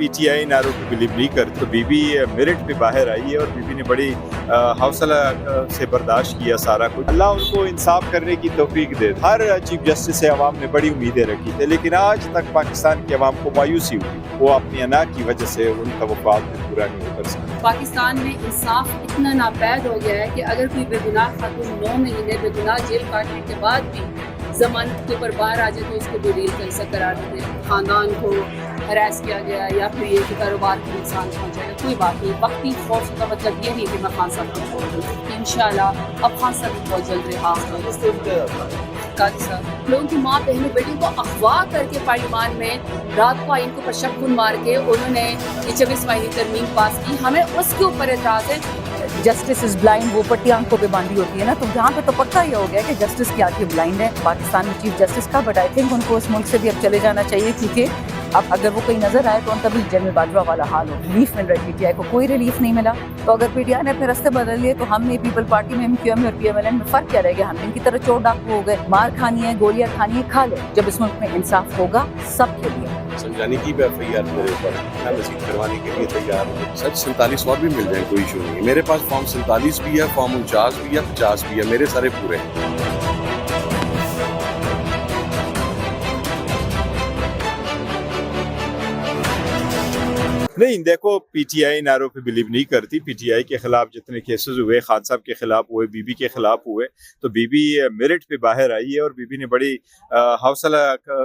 PTI नारों पे believe नहीं करती, तो बीबी मेरिट पे बाहर आई है और बीबी ने बड़ी हौसला से बर्दाश्त किया सारा कुछ। अल्लाह उनको इंसाफ करने की तौफीक दे। हर चीफ जस्टिस से अवाम ने बड़ी उम्मीदें रखी थी, लेकिन आज तक पाकिस्तान की अवाम को मायूसी हुई। वो अपनी अना की वजह से उन तवक्कुआत को पूरा नहीं कर सकते। पाकिस्तान में इंसाफ इतना नापैद हो गया है कि अगर कोई बेगुनाह खातून 9 महीने बेगुनाह जेल काटने के बाद भी जमानत के ऊपर बाहर आ जाए तो उसको बेदील कैसा करार देते हैं। खानदान को हरास किया गया या फिर ये कि कारोबार को नुकसान पहुँचाएगा, कोई बात नहीं। वक्ती खौफ का मतलब ये नहीं कि मैं खान साहब को छोड़ दूँ। इंशाल्लाह अब खान साहब बहुत जल्द रिहा काजी साहब लोगों की माँ बहनों बेटियों को अगवा करके पार्लियामान में रात को आइन को पशक मार के उन्होंने 26वां तरमीम पास की। हमें उसके ऊपर एतराज़ है। जस्टिस इज ब्लाइंड, वो पट्टी आंखों पे बांधी होती है ना, तो यहाँ पे तो पक्का ये हो गया कि जस्टिस की आंखें ब्लाइंड है पाकिस्तान में चीफ जस्टिस का। बट आई थिंक उनको उस मुल्क से भी अब चले जाना चाहिए, क्योंकि अब अगर वो कहीं नजर आए तो उनका भी जनरल बाजवा वाला हाल हो। रिलीफ मिल रहा है, PTI को कोई रिलीफ नहीं मिला। तो अगर PTI ने अपने रास्ते बदल लिए तो हमने पीपल पार्टी में MQM और PMLN में फर्क क्या रह गया? हम इनकी तरह चोर डाकू हो गए। मार खानी है, गोलियां खानी है, खा लो। जब इस मुल्क में इंसाफ होगा सबके लिए। समझाने की भी FIR मेरे ऊपर मैं मजीद करवाने के लिए तैयार हूँ। सच 47 और भी मिल जाए, कोई इशू नहीं। मेरे पास फॉर्म 47 भी है, फॉर्म 49 भी है, 50 भी है, मेरे सारे पूरे हैं। नहीं, देखो PTI नारों पे बिलीव नहीं करती। PTI के खिलाफ जितने केसेस हुए, खान साहब के खिलाफ हुए, बीबी के खिलाफ हुए, तो बीबी मेरिट पे बाहर आई है और बीबी ने बड़ी हौसला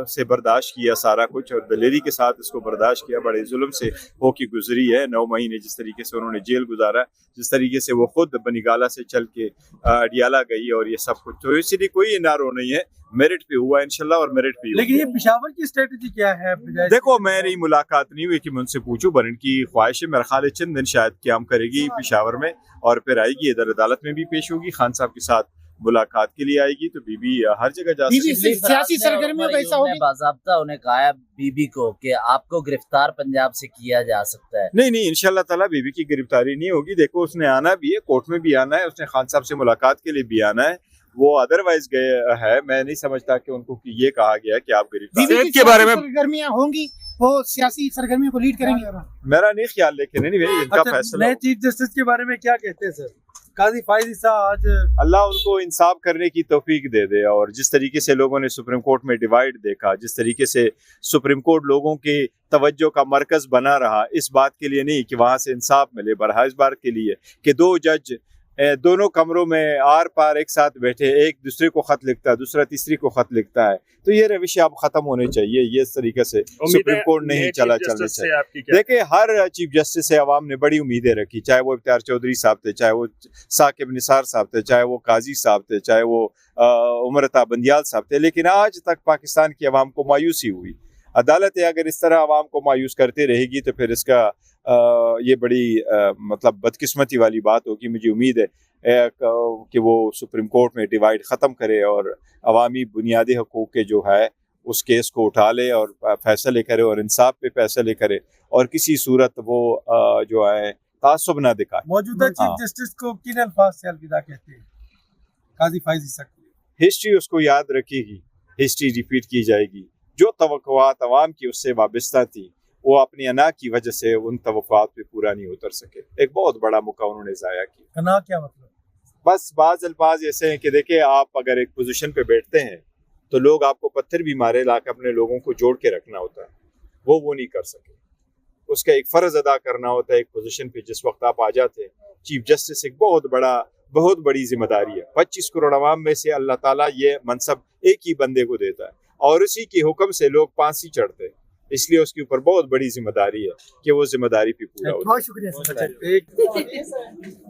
से बर्दाश्त किया सारा कुछ और दलेरी के साथ इसको बर्दाश्त किया। बड़े जुल्म से होके गुजरी है 9 महीने, जिस तरीके से उन्होंने जेल गुजारा, जिस तरीके से वो खुद बनिगाला से चल के अडियाला गई और ये सब कुछ। तो इसीलिए कोई नारो नहीं है, मेरिट पे हुआ इंशाल्लाह और मेरिट पे। लेकिन ये पेशावर की स्ट्रेटजी क्या है? देखो, मेरी मुलाकात नहीं हुई कि मैं उनसे पूछूं, पर इनकी ख्वाहिश है। मेरा ख्याल है चंद दिन शायद क्याम करेगी पेशावर में और फिर आएगी इधर अदालत में भी पेश होगी, खान साहब के साथ मुलाकात के लिए आएगी। तो बीबी हर जगह जा सकती है। सियासी सरगर्मियों का हिस्सा होगी। बाज़ाब्ता उन्हें कहा है बीबी को कि आपको गिरफ्तार पंजाब से किया जा सकता है। नहीं, इंशाल्लाह ताला बीबी की गिरफ्तारी नहीं होगी। देखो, उसने आना भी है, कोर्ट में भी आना है, उसने खान साहब से मुलाकात के लिए भी आना है। वो अदरवाइज गए है, मैं नहीं समझता कि उनको ये कहा गया है कि आप गिरफ्तार के बारे में सरगर्मियां होंगी, वो सियासी सरगर्मियों को लीड करेंगे। मेरा नहीं ख्याल, लेकिन नहीं इनका फैसला। नए चीफ जस्टिस के बारे में क्या कहते हैं सर? काजी फाइज ईसा आज अल्लाह उनको इंसाफ करने की तौफीक दे दे। और जिस तरीके से लोगों ने सुप्रीम कोर्ट में डिवाइड देखा, जिस तरीके से सुप्रीम कोर्ट लोगों के तवज्जो का मरकज बना रहा, इस बात के लिए नहीं कि वहाँ से इंसाफ मिले, बल्कि इस बार के लिए कि 2 जज दोनों कमरों में आर पार एक साथ बैठे, एक दूसरे को खत लिखता है, दूसरा तीसरी को खत लिखता है। तो ये रविश अब खत्म होने चाहिए। ये इस तरीके से सुप्रीम कोर्ट नहीं चलना चाहिए। देखिए, हर चीफ जस्टिस से अवाम ने बड़ी उम्मीदें रखी, चाहे वो इफ्तियार चौधरी साहब थे, चाहे वो साकिब निसार साहब थे, चाहे वो काजी साहब थे, चाहे वो उमरता बंदियाल साहब थे, लेकिन आज तक पाकिस्तान की अवाम को मायूसी हुई। अदालत अगर इस तरह अवाम को मायूस करती रहेगी तो फिर इसका ये बड़ी मतलब बदकिस्मती वाली बात होगी। मुझे उम्मीद है कि वो सुप्रीम कोर्ट में डिवाइड ख़त्म करे और अवामी बुनियादी हकूक़ के जो है उस केस को उठा ले और फैसले करे और इंसाफ पे फैसले करे और किसी सूरत वो जो है तासुब ना दिखाए। मौजूदा चीफ जस्टिस को किन अल्फाज से अलविदा कहते हैं काजी फाइज ईसा? हिस्ट्री उसको याद रखेगी, हिस्ट्री रिपीट की जाएगी। जो तवक्कुआत अवाम की उससे वाबस्ता थी, वो अपनी अना की वजह से उन तवक्कुआत पे पूरा नहीं उतर सके। एक बहुत बड़ा मौका उन्होंने ज़ाया किया। अना क्या मतलब? बस बाज़ अल्फाज ऐसे हैं कि देखिए, आप अगर एक पोजीशन पे बैठते हैं तो लोग आपको पत्थर भी मारे लाकर अपने लोगों को जोड़ के रखना होता है, वो नहीं कर सके। उसका एक फ़र्ज अदा करना होता है एक पोजीशन पे। जिस वक्त आप आ जाते हैं, चीफ जस्टिस एक बहुत बड़ी जिम्मेदारी है। 25 करोड़ अवाम में से अल्लाह ताला ये मनसब एक ही बंदे को देता है और उसी के हुक्म से लोग फांसी चढ़ते हैं, इसलिए उसके ऊपर बहुत बड़ी जिम्मेदारी है कि वो जिम्मेदारी भी पूरा हो। बहुत शुक्रिया।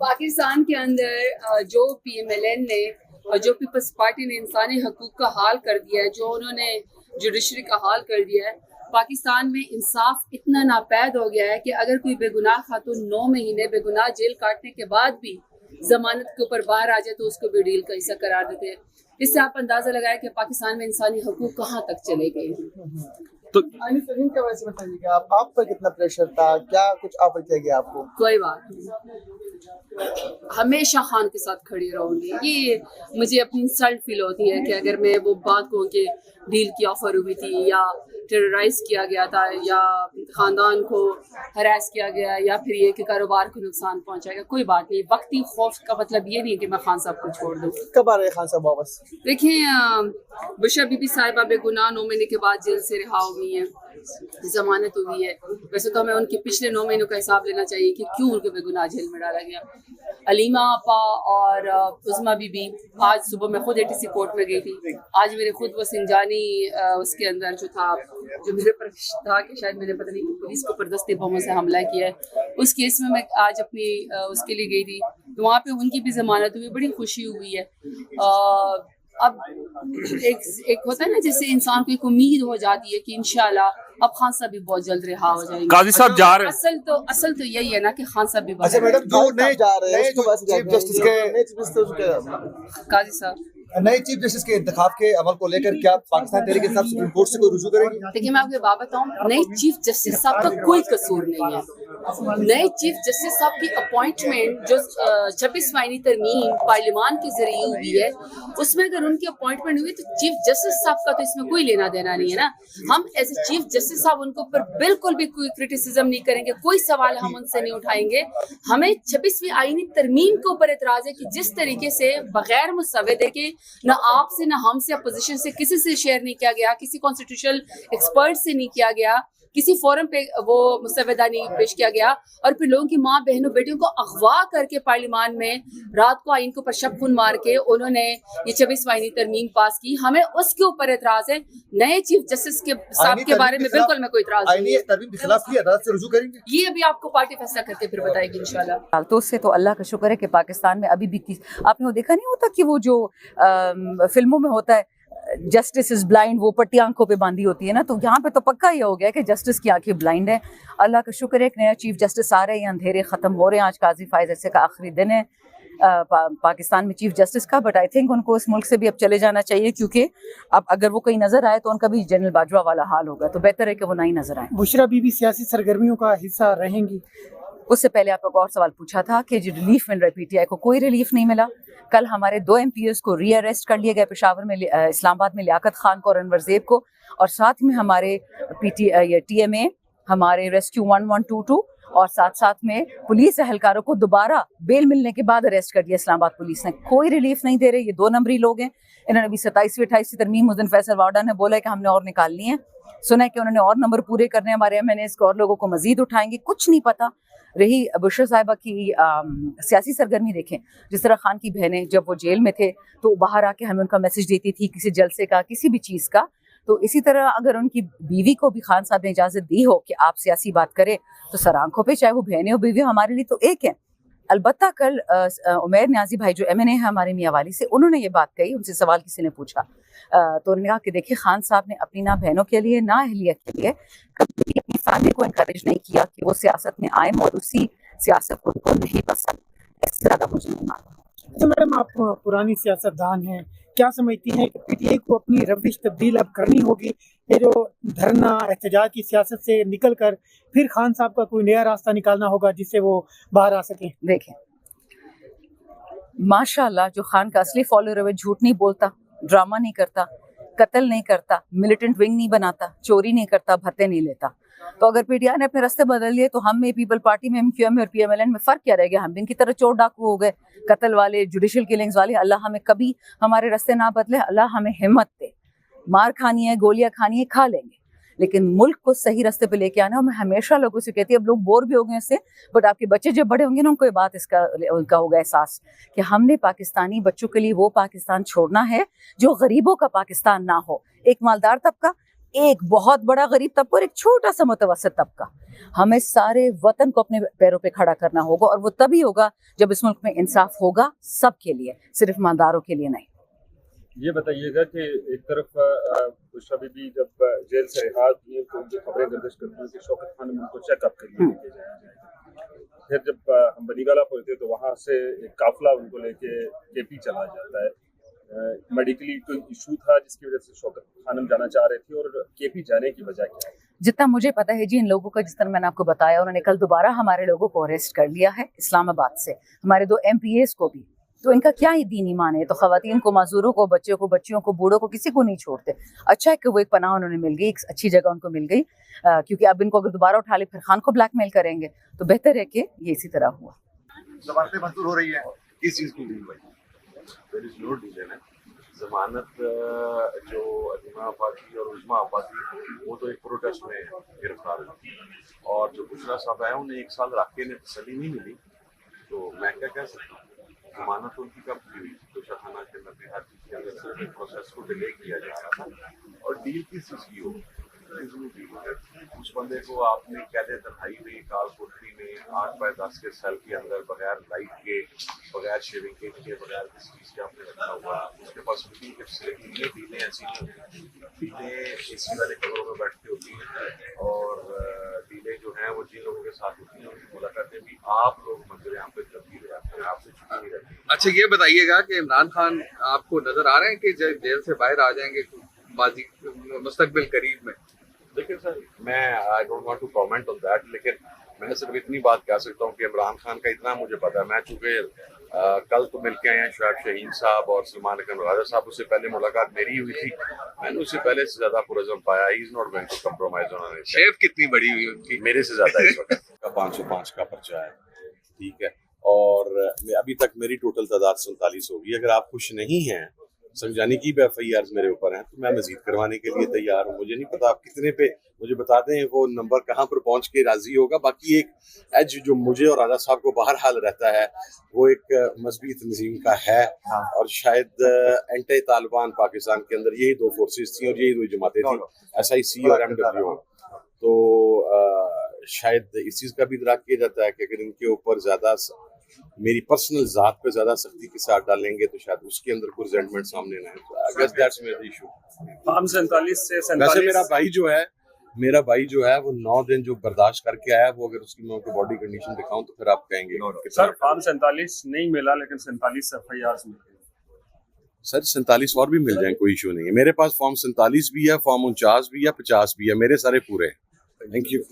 पाकिस्तान के अंदर जो PMLN ने और जो पीपल्स पार्टी ने इंसानी हकूक का हाल कर दिया है, जो उन्होंने जुडिशरी का हाल कर दिया है, पाकिस्तान में इंसाफ इतना नापैद हो गया है कि अगर कोई बेगुनाह खातून 9 महीने बेगुनाह जेल काटने के बाद भी जमानत के ऊपर बाहर आ जाए तो उसको भी डील का हिस्सा करार देते हैं। इससे आप अंदाजा लगाएं कि पाकिस्तान में इंसानी हकूक कहाँ तक चले गए हैं। तो का वैसे बताइएगा, आप पर कितना प्रेशर था, क्या कुछ ऑफर किया गया आपको? कोई बात नहीं, हमेशा खान के साथ खड़ी रहूंगी। ये मुझे अपनी इंसल्ट फील होती है कि अगर मैं वो बात कहूँ कि डील की ऑफर हुई थी या टेरराइज किया गया था या ख़ानदान को हरास किया गया या फिर ये कि कारोबार को नुकसान पहुंचा गया, कोई बात नहीं। वक्ती खौफ का मतलब ये नहीं है कि मैं खान साहब को छोड़ दूँ। कब आ रहे हैं खान साहब वापस? देखिए, बुशरा बीबी साहिबा बेगुनाह 9 महीने के बाद जेल से रिहा हुई हैं, जमानत हुई है। वैसे तो हमें उनके पिछले 9 महीनों का हिसाब लेना चाहिए कि क्यों उनको बेगुनाह जेल में डाला गया। अलीमा आपा और उज़मा बीबी, आज सुबह मैं खुद एटीसी कोर्ट में गई थी। आज मेरे खुद वो सिंजानी उसके अंदर जो था, जो मेरे पर था कि शायद मैंने पता नहीं पुलिस को परदस्ती बमों से हमला किया है, उस केस में मैं आज अपनी उसके लिए गई थी, तो वहाँ पे उनकी भी जमानत हुई, बड़ी खुशी हुई है। अब एक होता है ना, जिससे इंसान को एक उम्मीद हो जाती है कि इंशाल्लाह अब खान साहब भी बहुत जल्द रिहा हो जाएंगे। काजी साहब जा रहे हैं। असल तो यही है ना कि खान साहब भी अच्छा मैडम, जो नए जा रहे हैं चीफ जस्टिस के काजी साहब नए चीफ जस्टिस के इंतखाब के अमल को लेकर क्या पाकिस्तान तहरीक इंसाफ सुप्रीम कोर्ट से कोई रुजू करेगी? देखिए, मैं आपको बात बताऊं, नए चीफ जस्टिस साहब का कोई कसूर नहीं है। नए चीफ जस्टिस साहब की अपॉइंटमेंट जो 26 आईनी तरमीम पार्लियामान के जरिए हुई है, उसमें अगर उनकी अपॉइंटमेंट हुई तो चीफ जस्टिस साहब का तो इसमें कोई लेना देना नहीं है ना। हम एज ए चीफ जस्टिस साहब उनके ऊपर बिल्कुल भी कोई क्रिटिसिज्म नहीं करेंगे, कोई सवाल हम उनसे नहीं उठाएंगे। हमें 26वीं आईनी तरमीम के ऊपर एतराज है कि जिस तरीके से बगैर मुसव्वदे के न आपसे न हमसे अपोजिशन से किसी से शेयर नहीं किया गया, किसी कॉन्स्टिट्यूशनल एक्सपर्ट से नहीं किया गया, किसी फोरम पे वो मुसव्वदा नहीं पेश किया गया, और फिर लोगों की माँ बहनों बेटियों को अगवा करके पार्लियामान में रात को आइन को पर शब खून मार के उन्होंने ये 26वीं आईनी तरमीम पास की। हमें उसके ऊपर एतराज है। नए चीफ जस्टिस के साहब के बारे में बिल्कुल मैं कोई एतराज नहीं है। तरमीम के खिलाफ की अदालत से रुजू करेंगे? ये अभी आपको पार्टी फैसला करके फिर बताएगी इंशाल्लाह। तो उससे तो अल्लाह का शुक्र है कि पाकिस्तान में अभी भी आपने वो देखा नहीं होता कि वो जो फिल्मों में होता है जस्टिस इज ब्लाइंड, वो पट्टी आंखों पे बांधी होती है ना, तो यहाँ पे तो पक्का ये हो गया कि जस्टिस की आंखें ब्लाइंड है। अल्लाह का शुक्र है एक नया चीफ जस्टिस आ रहे हैं, अंधेरे ख़त्म हो रहे हैं। आज काजी फायज ऐसे का आखिरी दिन है पाकिस्तान में चीफ जस्टिस का, बट आई थिंक उनको इस मुल्क से भी अब चले जाना चाहिए, क्योंकि अब अगर वो कहीं नजर आए तो उनका भी जनरल बाजवा वाला हाल होगा, तो बेहतर है कि वो ना ही नजर आए। बुशरा बीबी सियासी सरगर्मियों का हिस्सा रहेंगी? उससे पहले आप एक और सवाल पूछा था कि जो रिलीफ मिल रहा है पीटीआई को, कोई रिलीफ नहीं मिला। कल हमारे 2 MPs को री अरेस्ट कर लिया गया, पेशावर में, इस्लामाबाद में लियाकत खान को और अनवर ज़ेब को, और साथ में हमारे TMA, हमारे रेस्क्यू 1122 और साथ में पुलिस एहलकारों को दोबारा बेल मिलने के बाद अरेस्ट कर दिया इस्लामाबाद पुलिस ने। कोई रिलीफ नहीं दे रहे, ये 2 नंबरी लोग हैं। इन्होंने अभी 27वीं 28वीं तरमीम मुज़्ज़िन फैसल वाडा ने बोला है कि हमने और निकालनी है, सुना है कि उन्होंने और नंबर पूरे करने, हमारे MNAs को और लोगों को मजीद उठाएंगे, कुछ नहीं पता। रही बुशरा साहिबा की सियासी सरगर्मी, देखें जिस तरह खान की बहनें जब वो जेल में थे तो बाहर आके हमें उनका मैसेज देती थी किसी जलसे का, किसी भी चीज़ का, तो इसी तरह अगर उनकी बीवी को भी खान साहब ने इजाज़त दी हो कि आप सियासी बात करें तो सर आंखों पे, चाहे वो बहनें हो बीवी, हमारे लिए तो एक है। अलबत्ता कल उमैर न्याजी भाई जो MNA है हमारे मियाँ वाली से, उन्होंने ये बात कही, उनसे सवाल किसी ने पूछा तो उन्होंने कहा कि देखिए खान साहब ने अपनी ना बहनों के लिए ना अहलियत के लिए कभी अपनी फैमिली को इनकरेज नहीं किया कि वो सियासत में आए, और उसी सियासत को उनको नहीं पसंद, इससे ज़्यादा मुझे नहीं मालूम। अच्छा मैडम, आप पुरानी सियासतदान हैं, क्या समझती हैं कि PTI को अपनी रविश तब्दील अब करनी होगी, ये जो धरना एहतजाज की सियासत से निकल कर फिर खान साहब का कोई नया रास्ता निकालना होगा जिससे वो बाहर आ सकें? देखें माशाल्लाह जो खान का असली फॉलोअर है वो झूठ नहीं बोलता, ड्रामा नहीं करता, कत्ल नहीं करता, मिलिटेंट विंग नहीं बनाता, चोरी नहीं करता, भत्ते नहीं लेता। तो अगर PTI ने अपने रास्ते बदल लिए तो हम में पीपल पार्टी में, MQM और PMLN में फ़र्क क्या रह गया? हम भी इनकी तरह चोर डाकू हो गए, कत्ल वाले, जुडिशल किलिंग्स वाले। अल्लाह हमें कभी हमारे रास्ते ना बदले, अल्लाह हमें हिम्मत दे। मार खानी है, गोलियां खानी है, खा लेंगे, लेकिन मुल्क को सही रास्ते पे लेके आना है। और मैं हमेशा लोगों से कहती हूँ, अब लोग बोर भी हो गए इससे, बट आपके बच्चे जब बड़े होंगे ना, उनको ये बात उनका होगा एहसास कि हमने पाकिस्तानी बच्चों के लिए वो पाकिस्तान छोड़ना है जो गरीबों का पाकिस्तान ना हो। एक मालदार तबका, एक बहुत बड़ा गरीब तबका और एक छोटा सा मुतवसत तबका। हमें सारे वतन को अपने पैरों पे खड़ा करना होगा, और वो तभी होगा जब इस मुल्क में इंसाफ होगा सबके लिए, सिर्फ मालदारों के लिए नहीं। ये बताइएगा कि एक तरफ बुशरा बीबी जब जेल से रिहा हुई है तो जो खबरें गर्दिश करती हैं कि शौकत खान उनको चेकअप के लिए लेके जाएगा, फिर जब हम बनीवाला पहुंचते तो वहाँ से एक काफिला उनको लेके KP चला जाता है। मेडिकली कोई इशू था जिसकी वजह से शौकत खानम जाना चाह रहे थे, और KP जाने की वजह क्या है? जितना मुझे पता है जी, इन लोगों का, जिस तरह मैंने आपको बताया, उन्होंने कल दोबारा हमारे लोगों को अरेस्ट कर लिया है इस्लामाबाद से, हमारे 2 MPAs को भी, تو ان کا کیا ہی دین ایمان ہے. تو خواتین کو, معذوروں کو, بچیوں کو, بوڑھوں کو, کسی کو نہیں چھوڑتے. اچھا ہے کہ وہ ایک پناہ انہوں نے مل گئی, ایک اچھی جگہ ان کو مل گئی, کیونکہ اب ان کو اگر دوبارہ اٹھا لے پھر خان کو بلیک میل کریں گے, تو بہتر ہے کہ یہ اسی طرح ہوا. ضمانتیں منظور ہو رہی ہیں. کس چیز کی ڈیل بھائی؟ دیر از نو ڈیل ہے. ضمانت جو عظیمہ آفاقی اور عظمیٰ آفاقی وہ تو ایک پروٹیسٹ میں گرفتار ہوئی, اور جو بشرا صاحب آئے انہیں 1 سال رکھ کے انہیں تسلی نہیں ملی, تو میں کیا کہہ سکتا ہوں. ضمانت ان کی کب کی ہوئی؟ گلشن خانہ کے اندر بھی ہر چیز کے اندر پروسیس کو ڈیلے کیا جا رہا تھا, اور ڈیل کس چیز کی ہو؟ اس بندے کو آپ نے قید تنہائی میں کال کوٹری میں 8x10 کے سیل کے اندر بغیر لائٹ کے, بغیر شیونگ کٹ کے, بغیر کسی چیز کے آپ نے رکھا ہوا. اس کے پاس میٹنگ کی فیسلٹی ہے. ڈیلیں ایسی نہیں ہوتی, ڈیلیں اے سی والے کمروں میں بیٹھ کے ہوتی ہیں, اور ڈیلیں جو ہیں وہ جن لوگوں کے ساتھ ہوتی ہیں ان کی ملاقاتیں بھی آپ لوگ منظر عام پہ تبدیل رہتے ہیں, آپ سے چھٹی نہیں رہتی. اچھا یہ بتائیے گا کہ عمران خان آپ کو نظر آ رہے ہیں کہ جیل سے باہر آ جائیں گے ماضی مستقبل قریب میں؟ دیکھیں سر, میں I don't want to comment on that, لیکن میں صرف اتنی بات کہہ سکتا ہوں کہ عمران خان کا اتنا مجھے پتا ہے. میں چونکہ کل تو مل کے آئے ہیں شعیب شاہین صاحب اور سلمان اکرم راجہ صاحب, اس سے پہلے ملاقات میری ہوئی تھی, میں نے اس سے پہلے سے زیادہ پرعزم پایا. He is not going to compromise on it. Chef کتنی بڑی ہوئی ان کی؟ میرے سے زیادہ اس وقت کا 505 کا پرچہ ہے, ٹھیک ہے, اور ابھی تک میری ٹوٹل تعداد 47 ہوگی. اگر آپ خوش نہیں ہیں سمجھانے کی بھی ایف آئی آرز میرے اوپر ہیں تو میں مزید کروانے کے لیے تیار ہوں. مجھے نہیں پتا آپ کتنے پہ, مجھے بتا دیں وہ نمبر کہاں پر پہنچ کے راضی ہوگا. باقی ایک ایج جو مجھے اور راجہ صاحب کو بہرحال رہتا ہے وہ ایک مذہبی تنظیم کا ہے, اور شاید اینٹی طالبان پاکستان کے اندر یہی 2 فورسز تھیں اور یہی 2 جماعتیں تھیں, ایس آئی سی اور MW. تو شاید اس چیز کا بھی ادراک کیا جاتا ہے کہ اگر ان کے اوپر زیادہ میری پرسنل ذات پہ زیادہ سختی کے ساتھ ڈالیں گے تو شاید اس کے اندر کوئی ریزنٹمنٹ سامنے نہ آئے. دیٹس میرا ایشو. فارم 47 سے 47 ویسے میرا بھائی جو ہے وہ 9 دن جو برداشت کر کے آیا, وہ اگر اس کی میں کو باڈی کنڈیشن دکھاؤں تو پھر آپ کہیں گے سر فارم 47 نہیں ملا, لیکن 47 ایف آئی آرز مل گئی. سر 47 اور بھی مل جائیں, کوئی ایشو نہیں ہے. میرے پاس فارم 47 بھی ہے, فارم 49 بھی ہے, 50 بھی ہے, میرے سارے پورے ہیں. Thank you.